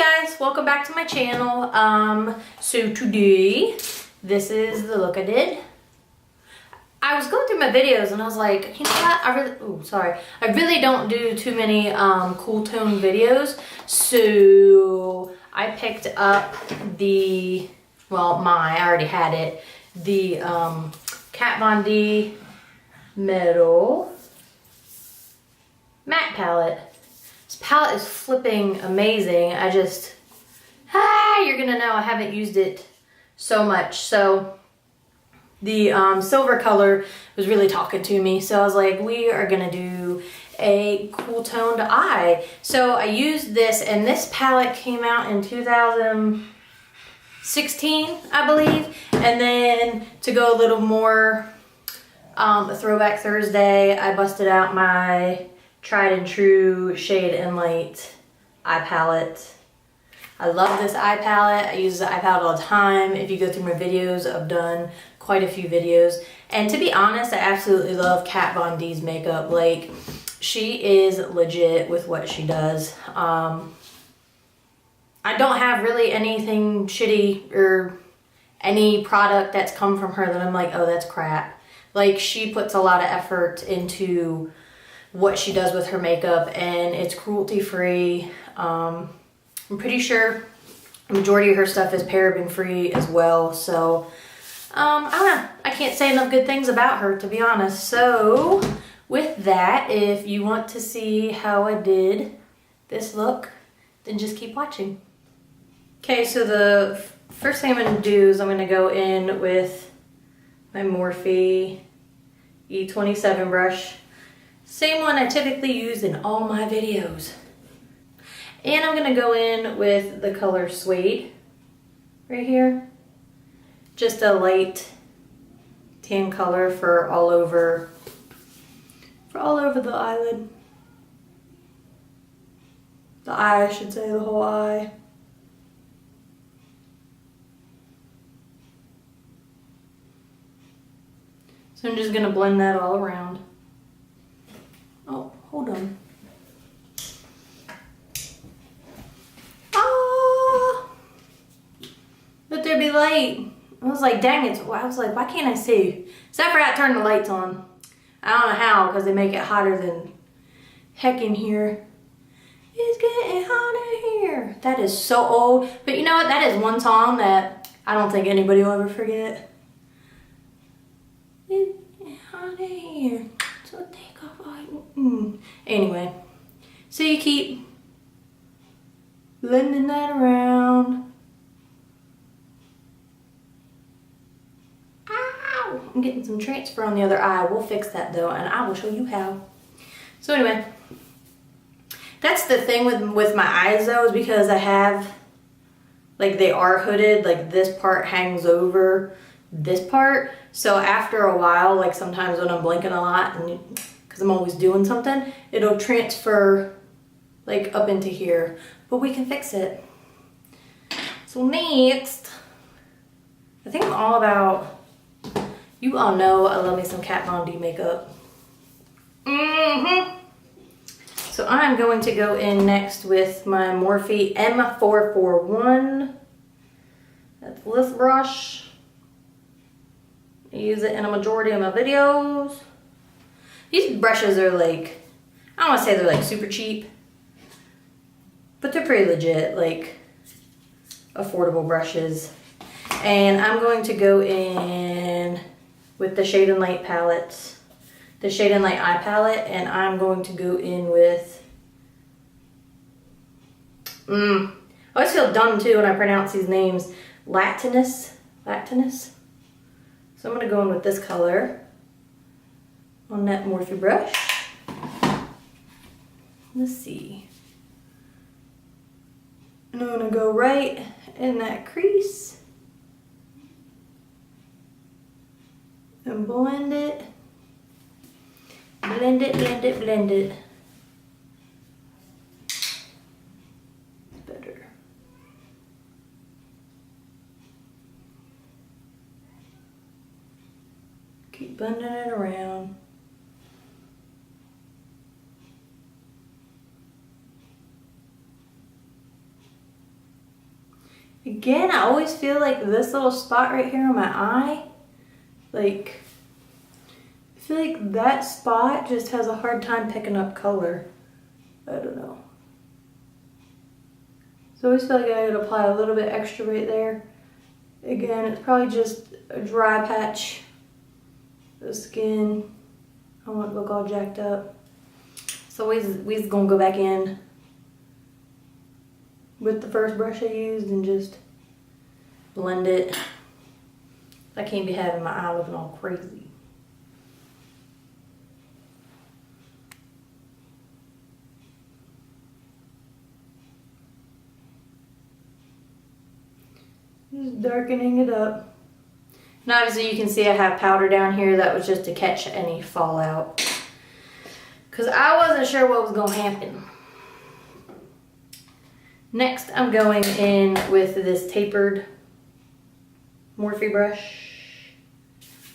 guys, welcome back to my channel. So today, this is the look I did. I was going through my videos and I was like, you know what, I really don't do too many cool tone videos. So I picked up the, I already had it, the KatVonD Metal Matte Palette. This palette is flipping amazing. You're gonna know I haven't used it so much. So the silver color was really talking to me. So I was like, we are gonna do a cool toned eye. So I used this, and this palette came out in 2016, I believe. And then to go a little more a Throwback Thursday, I busted out my tried and true Shade and Light eye palette. I love this eye palette. I use the eye palette all the time. If you go through my videos, I've done quite a few videos. And to be honest, I absolutely love KatVonD's makeup. Like, she is legit with what she does. I don't have really anything shitty or any product that's come from her that I'm like, oh, that's crap. Like, she puts a lot of effort into what she does with her makeup, and it's cruelty free. I'm pretty sure the majority of her stuff is paraben free as well. So I don't know, I can't say enough good things about her, to be honest. So with that, if you want to see how I did this look, then just keep watching. Okay, so the first thing I'm going to do is I'm going to go in with my Morphe E27 brush. Same one I typically use in all my videos. And I'm gonna go in with the color Suede right here. Just a light tan color for all over the eyelid. The eye, I should say, the whole eye. So I'm just gonna blend that all around. Oh, hold on. Let there be light. I was like, dang it. I was like, why can't I see? So I forgot to turn the lights on. I don't know how, because they make it hotter than heck in here. It's getting hotter here. That is so old. But you know what? That is one song that I don't think anybody will ever forget. It's getting hotter here. So take off all Anyway. So you keep blending that around. I'm getting some transfer on the other eye. We'll fix that though, and I will show you how. So anyway, that's the thing with my eyes though, is because I have, like, they are hooded, like this part hangs over this part. So after a while, like sometimes when I'm blinking a lot, and because I'm always doing something, it'll transfer like up into here, but we can fix it. So next, I think I'm all about, you all know I love me some KatVonD makeup. So I'm going to go in next with my Morphe M441. That's this brush. I use it in a majority of my videos. These brushes are like, I don't want to say they're like super cheap, but they're pretty legit, like affordable brushes. And I'm going to go in with the Shade and Light palette, the Shade and Light eye palette, and I'm going to go in with, I always feel dumb too when I pronounce these names, Lactinus. So I'm going to go in with this color on that Morphe brush. Let's see. And I'm going to go right in that crease and blend it. Blend it, blend it, blend it. Better. Keep blending it around. Again, I always feel like this little spot right here on my eye, like, I feel like that spot just has a hard time picking up color. I don't know. So I always feel like I gotta apply a little bit extra right there. Again, it's probably just a dry patch. The skin, I don't want it to look all jacked up. So we's gonna go back in with the first brush I used and just blend it. I can't be having my eye looking all crazy. Just darkening it up. And obviously you can see I have powder down here. That was just to catch any fallout, because I wasn't sure what was going to happen. Next, I'm going in with this tapered Morphe brush.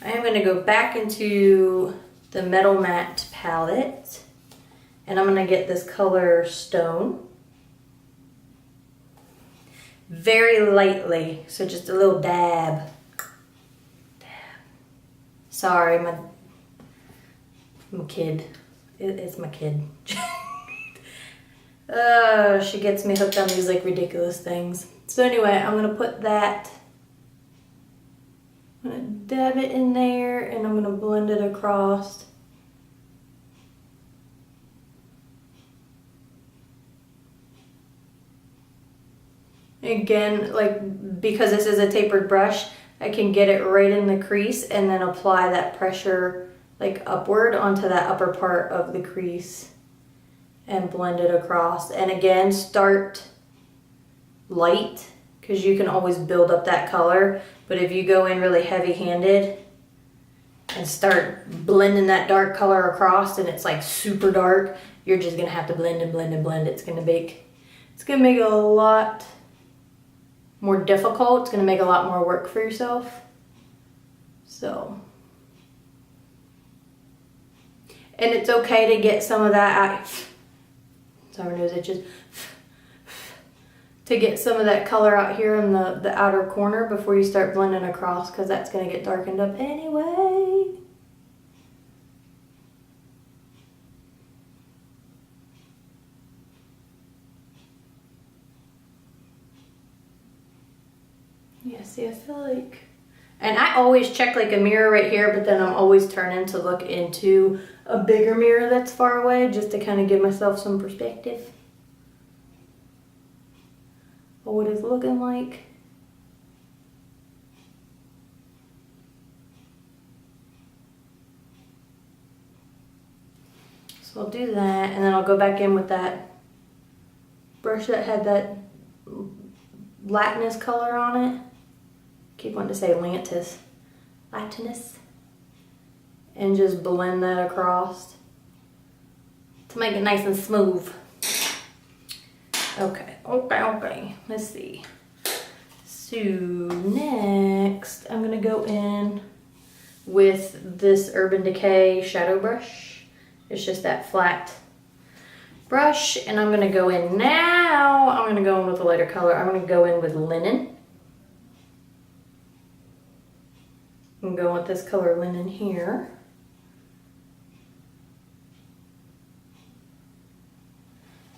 I am going to go back into the Metal Matte palette, and I'm going to get this color Stone. Very lightly, so just a little dab. Sorry, my kid. It's my kid. She gets me hooked on these like ridiculous things. So anyway, I'm gonna put that. I'm gonna dab it in there and I'm gonna blend it across. Again, like, because this is a tapered brush, I can get it right in the crease and then apply that pressure like upward onto that upper part of the crease and blend it across. And again, start light, because you can always build up that color. But if you go in really heavy-handed and start blending that dark color across and it's like super dark, you're just gonna have to blend and blend and blend. It's gonna make it a lot more difficult. It's gonna make a lot more work for yourself. So, and it's okay to get some of that out. Sorry, nose itches. To get some of that color out here in the outer corner before you start blending across, because that's gonna get darkened up anyway. Yeah, see, I feel like, and I always check like a mirror right here, but then I'm always turning to look into a bigger mirror that's far away just to kind of give myself some perspective of what it's looking like. So I'll do that, and then I'll go back in with that brush that had that latinous color on it. Keep wanting to say latinous, and just blend that across to make it nice and smooth. Okay, let's see. So next I'm gonna go in with this Urban Decay shadow brush. It's just that flat brush, and I'm gonna go in now. I'm gonna go in with a lighter color. I'm gonna go in with Linen. I'm going with this color Linen here.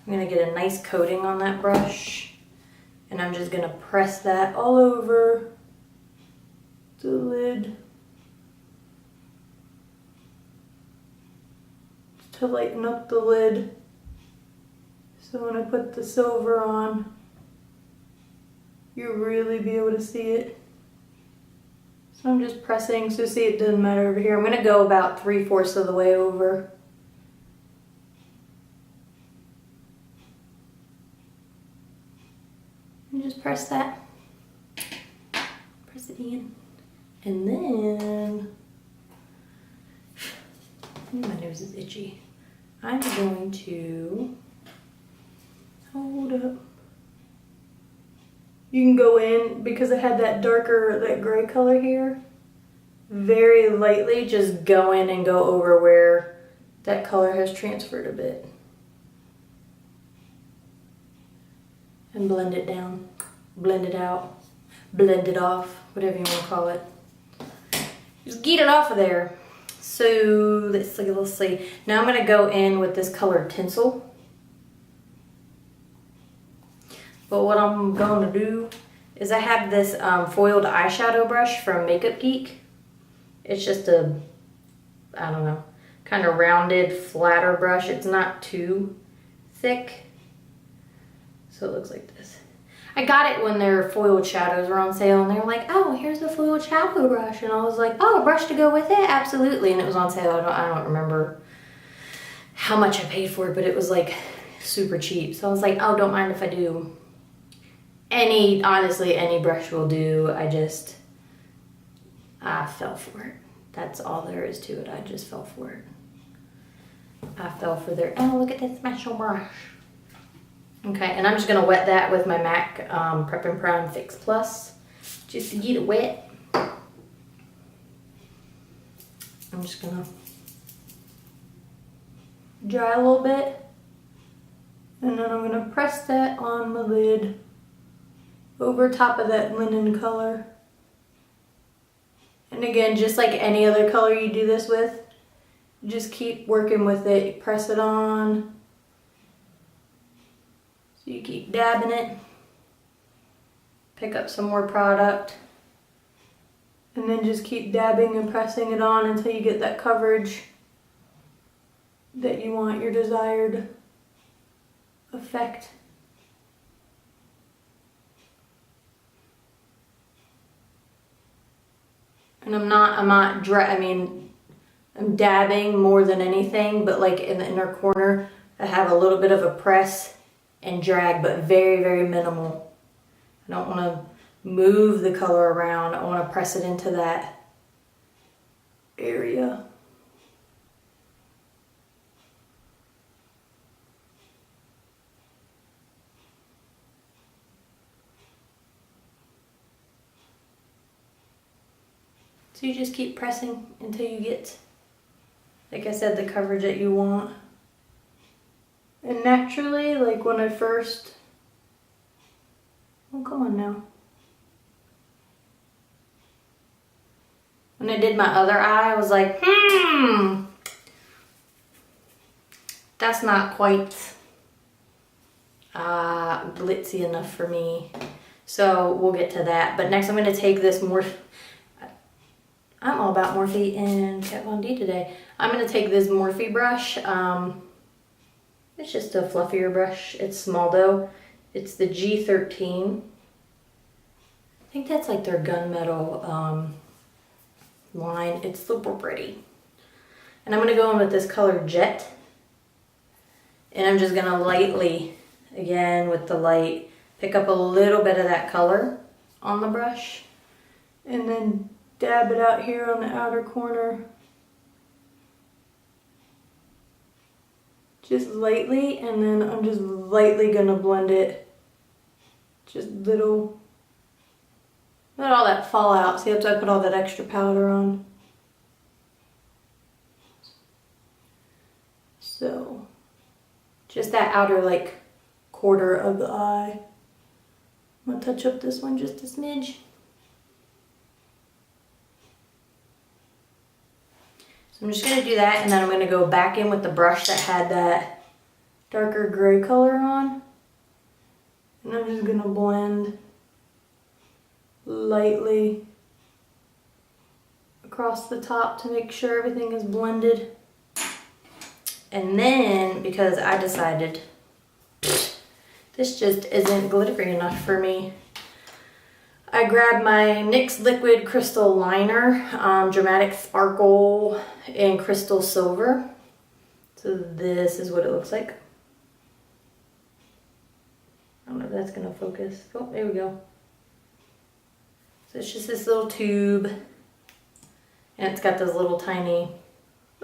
I'm gonna get a nice coating on that brush, and I'm just gonna press that all over the lid to lighten up the lid. So when I put the silver on, you'll really be able to see it. So I'm just pressing, so see, it doesn't matter over here. I'm gonna go about 3/4 of the way over. And just press that. Press it in. And then, my nose is itchy. I'm going to, hold up. You can go in, because I had that darker, that gray color here, very lightly just go in and go over where that color has transferred a bit. And blend it down blend it out, blend it off, whatever you want to call it. Just get it off of there. So let's see. Now I'm gonna go in with this colored tinsel. But what I'm going to do is I have this foiled eyeshadow brush from Makeup Geek. It's just a, I don't know, kind of rounded, flatter brush. It's not too thick. So it looks like this. I got it when their foiled shadows were on sale and they were like, oh, here's the foiled shadow brush. And I was like, oh, a brush to go with it? Absolutely. And it was on sale. I don't remember how much I paid for it, but it was like super cheap. So I was like, oh, don't mind if I do. Honestly, any brush will do. I fell for it. That's all there is to it. I just fell for it. I fell for their, oh, look at this special brush. Okay, and I'm just gonna wet that with my MAC Prep and Prime Fix Plus, just to get it wet. I'm just gonna dry a little bit, and then I'm gonna press that on my lid over top of that linen color. And again, just like any other color you do this with, just keep working with it. Press it on. So you keep dabbing it. Pick up some more product. And then just keep dabbing and pressing it on until you get that coverage that you want, your desired effect. And I'm dabbing more than anything, but like in the inner corner, I have a little bit of a press and drag, but very, very minimal. I don't want to move the color around. I want to press it into that area. So you just keep pressing until you get, like I said, the coverage that you want. And naturally, like when I first, oh, come on now. When I did my other eye, I was like, that's not quite glitzy enough for me. So we'll get to that. But next I'm gonna take this I'm all about Morphe and KatVonD today. I'm going to take this Morphe brush. It's just a fluffier brush. It's small though. It's the G13. I think that's like their gunmetal line. It's super pretty. And I'm going to go in with this color Jet. And I'm just going to lightly, again with the light, pick up a little bit of that color on the brush. And then dab it out here on the outer corner. Just lightly, and then I'm just lightly gonna blend it. Just little. Let all that fall out. See, that's why I put all that extra powder on. So, just that outer like quarter of the eye. I'm gonna touch up this one just a smidge. So I'm just going to do that, and then I'm going to go back in with the brush that had that darker gray color on. And I'm just going to blend lightly across the top to make sure everything is blended. And then, because I decided this just isn't glittery enough for me, I grabbed my NYX Liquid Crystal Liner, Dramatic Sparkle in Crystal Silver. So this is what it looks like. I don't know if that's gonna focus. Oh, there we go. So it's just this little tube. And it's got this little tiny,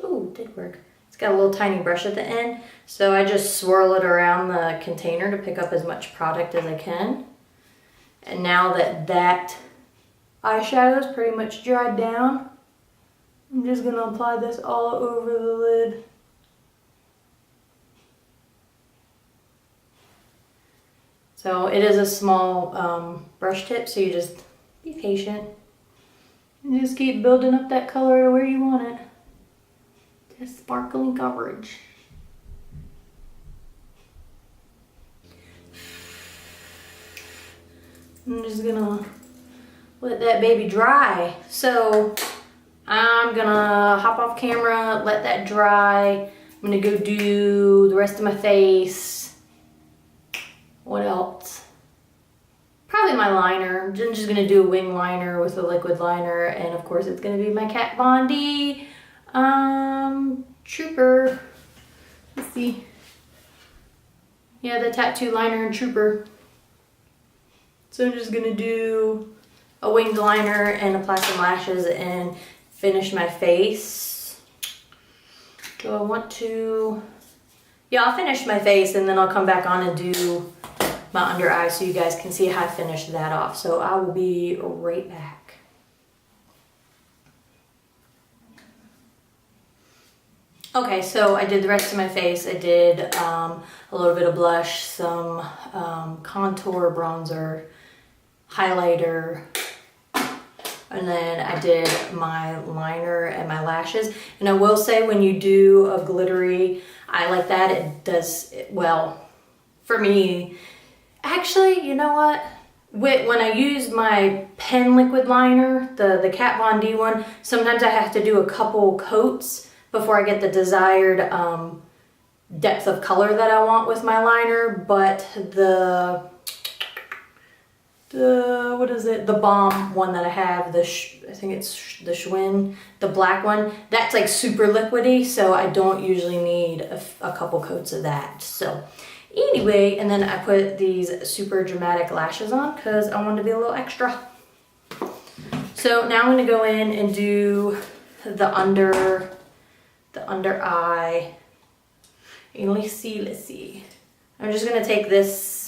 oh, it did work. It's got a little tiny brush at the end. So I just swirl it around the container to pick up as much product as I can. And now that that eyeshadow is pretty much dried down, I'm just going to apply this all over the lid. So it is a small brush tip, so you just be patient. And just keep building up that color to where you want it. Just sparkling coverage. I'm just gonna let that baby dry. So I'm gonna hop off camera, let that dry. I'm gonna go do the rest of my face. What else? Probably my liner. I'm just gonna do a wing liner with a liquid liner, and of course it's gonna be my KatVonD Trooper. Let's see. Yeah, the tattoo liner and Trooper. So I'm just gonna do a winged liner and apply some lashes and finish my face. Do I want to? Yeah, I'll finish my face and then I'll come back on and do my under eye so you guys can see how I finished that off. So I will be right back. Okay, so I did the rest of my face. I did a little bit of blush, some contour, bronzer, highlighter, and then I did my liner and my lashes. And I will say, when you do a glittery eye like that, it does well for me. Actually, you know what? When I use my pen liquid liner, the KatVonD one, sometimes I have to do a couple coats before I get the desired depth of color that I want with my liner. But the what is it? The Balm one that I have, I think it's the Schwinn, the black one, that's like super liquidy, so I don't usually need a couple coats of that. So anyway, and then I put these super dramatic lashes on because I wanted to be a little extra. So now I'm gonna go in and do the under eye. And let's see. I'm just gonna take this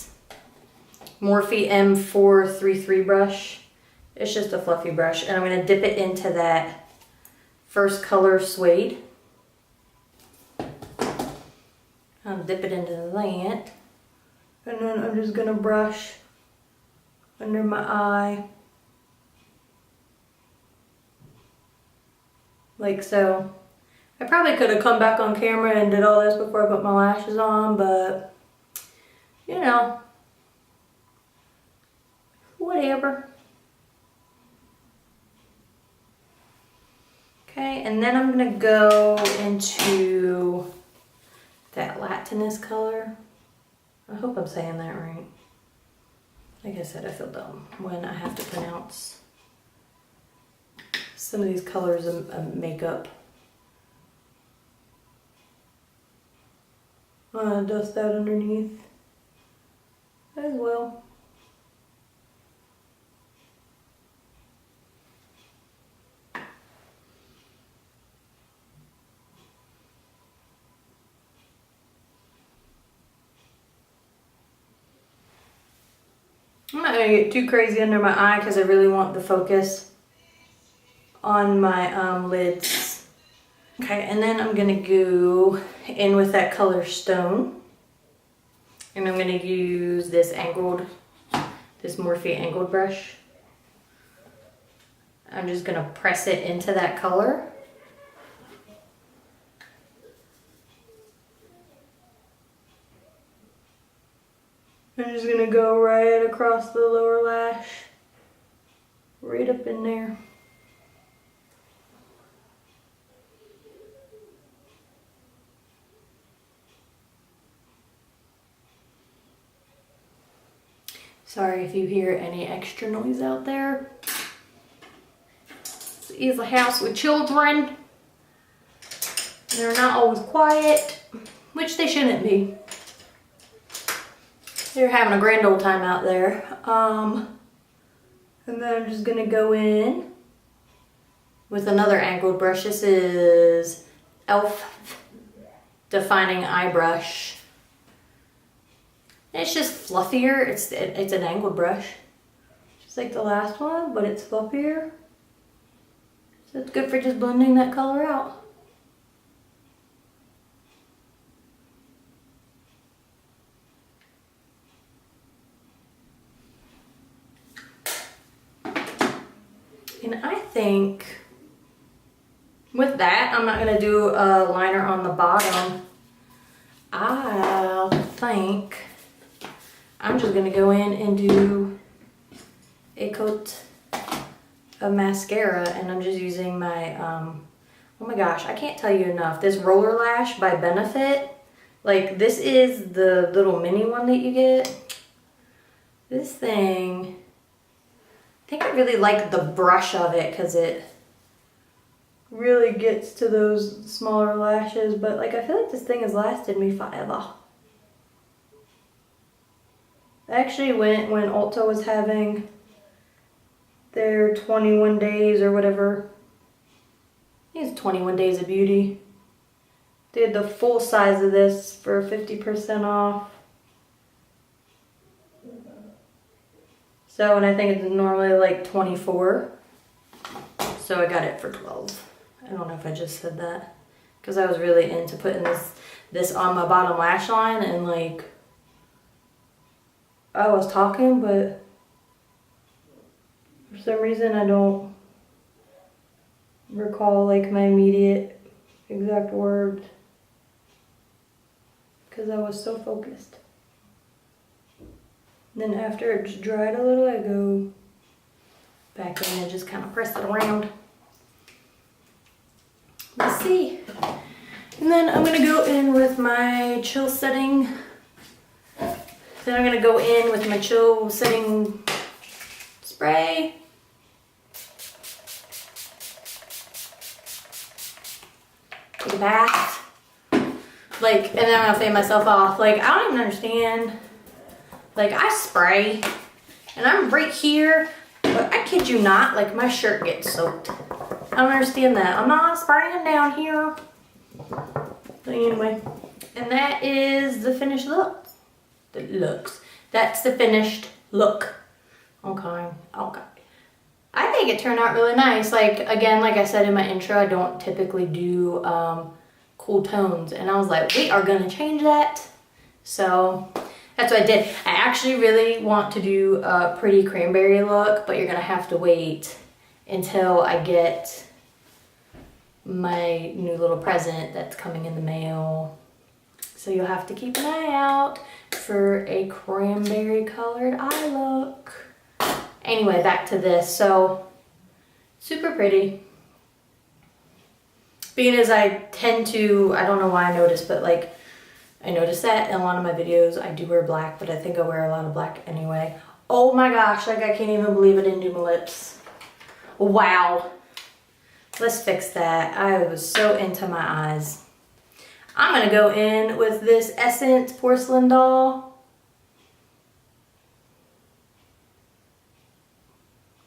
Morphe M433 brush. It's just a fluffy brush, and I'm gonna dip it into that first color suede. I'll dip it into that, and then I'm just gonna brush under my eye, like so. I probably could have come back on camera and did all this before I put my lashes on, but you know, whatever. Okay, and then I'm gonna go into that Latinous color. I hope I'm saying that right. Like I said, I feel dumb when I have to pronounce some of these colors of makeup. I'm gonna dust that underneath as well. I'm not gonna get too crazy under my eye because I really want the focus on my lids. Okay, and then I'm gonna go in with that color Stone, and I'm gonna use this Morphe angled brush. I'm just gonna press it into that color. I'm just gonna go right across the lower lash, right up in there. Sorry if you hear any extra noise out there. This is a house with children. They're not always quiet, which they shouldn't be. They're having a grand old time out there. And then I'm just gonna go in with another angled brush. This is e.l.f. Defining Eye Brush. It's just fluffier. It's an angled brush, just like the last one, but it's fluffier. So it's good for just blending that color out. And I think with that, I'm not gonna do a liner on the bottom. I think I'm just gonna go in and do a coat of mascara, and I'm just using my, oh my gosh, I can't tell you enough. This Roller Lash by Benefit, like this is the little mini one that you get. This thing, I think I really like the brush of it because it really gets to those smaller lashes, but like I feel like this thing has lasted me forever. I actually went when Ulta was having their 21 days or whatever. I think it's 21 days of beauty. They had the full size of this for 50% off. So, and I think it's normally like 24. So I got it for 12. I don't know if I just said that. Because I was really into putting this on my bottom lash line, and like, I was talking, but for some reason I don't recall like my immediate exact words. Because I was so focused. Then after it's dried a little, I go back in and just kind of press it around. Let's see. And then I'm gonna go in with my chill setting. Then I'm gonna go in with my chill setting spray. Take a bath. Like, and then I'm gonna fan myself off. Like, I don't even understand. Like, I spray, and I'm right here, but I kid you not, like, my shirt gets soaked. I don't understand that. I'm not spraying down here. But anyway, and that is the finished look. That's the finished look. Okay. I think it turned out really nice. Like, again, like I said in my intro, I don't typically do cool tones. And I was like, we are gonna change that. So that's what I did. I actually really want to do a pretty cranberry look, but you're gonna have to wait until I get my new little present that's coming in the mail. So you'll have to keep an eye out for a cranberry colored eye look. Anyway, back to this. So super pretty. Being as I tend to, I don't know why I noticed, but like I noticed that in a lot of my videos I do wear black, but I think I wear a lot of black anyway. Oh my gosh, like I can't even believe I didn't do my lips. Wow. Let's fix that. I was so into my eyes. I'm gonna go in with this Essence Porcelain Doll.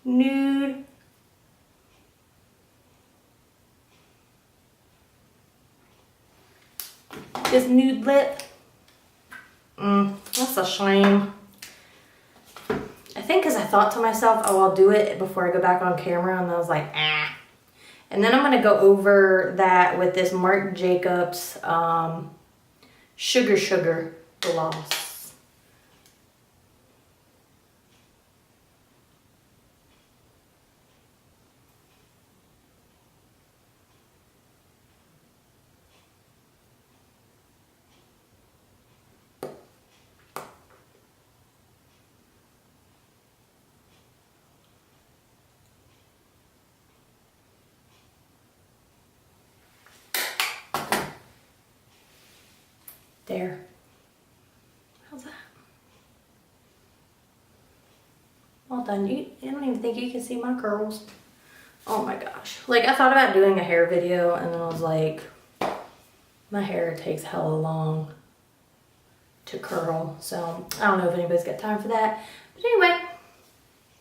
Nude. This nude lip. That's a shame. I think because I thought to myself, oh, I'll do it before I go back on camera, and I was like, ah. And then I'm gonna go over that with this Marc Jacobs Sugar gloss. There. How's that? Well done. I don't even think you can see my curls. Oh my gosh. Like, I thought about doing a hair video, and then I was like, my hair takes hella long to curl. So I don't know if anybody's got time for that. But anyway,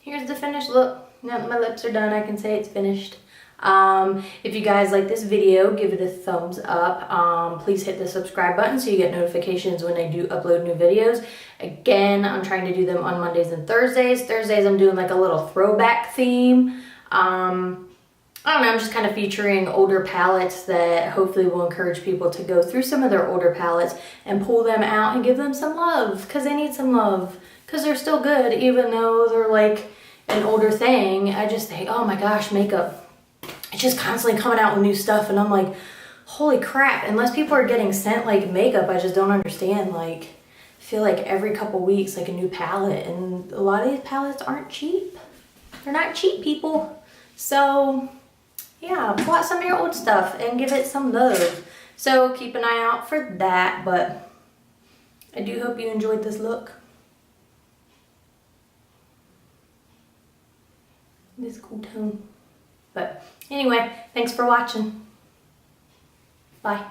here's the finished look. Now that my lips are done, I can say it's finished. If you guys like this video, give it a thumbs up. Please hit the subscribe button so you get notifications when I do upload new videos. Again, I'm trying to do them on Mondays and Thursdays. Thursdays I'm doing like a little throwback theme. I don't know, I'm just kind of featuring older palettes that hopefully will encourage people to go through some of their older palettes and pull them out and give them some love, because they need some love, because they're still good even though they're like an older thing, I just think, oh my gosh, makeup. It's just constantly coming out with new stuff, and I'm like, holy crap. Unless people are getting sent like makeup, I just don't understand. Like, I feel like every couple weeks, like a new palette, and a lot of these palettes aren't cheap. They're not cheap, people. So yeah, pull out some of your old stuff and give it some love. So keep an eye out for that, but I do hope you enjoyed this look. This cool tone. But anyway, thanks for watching. Bye.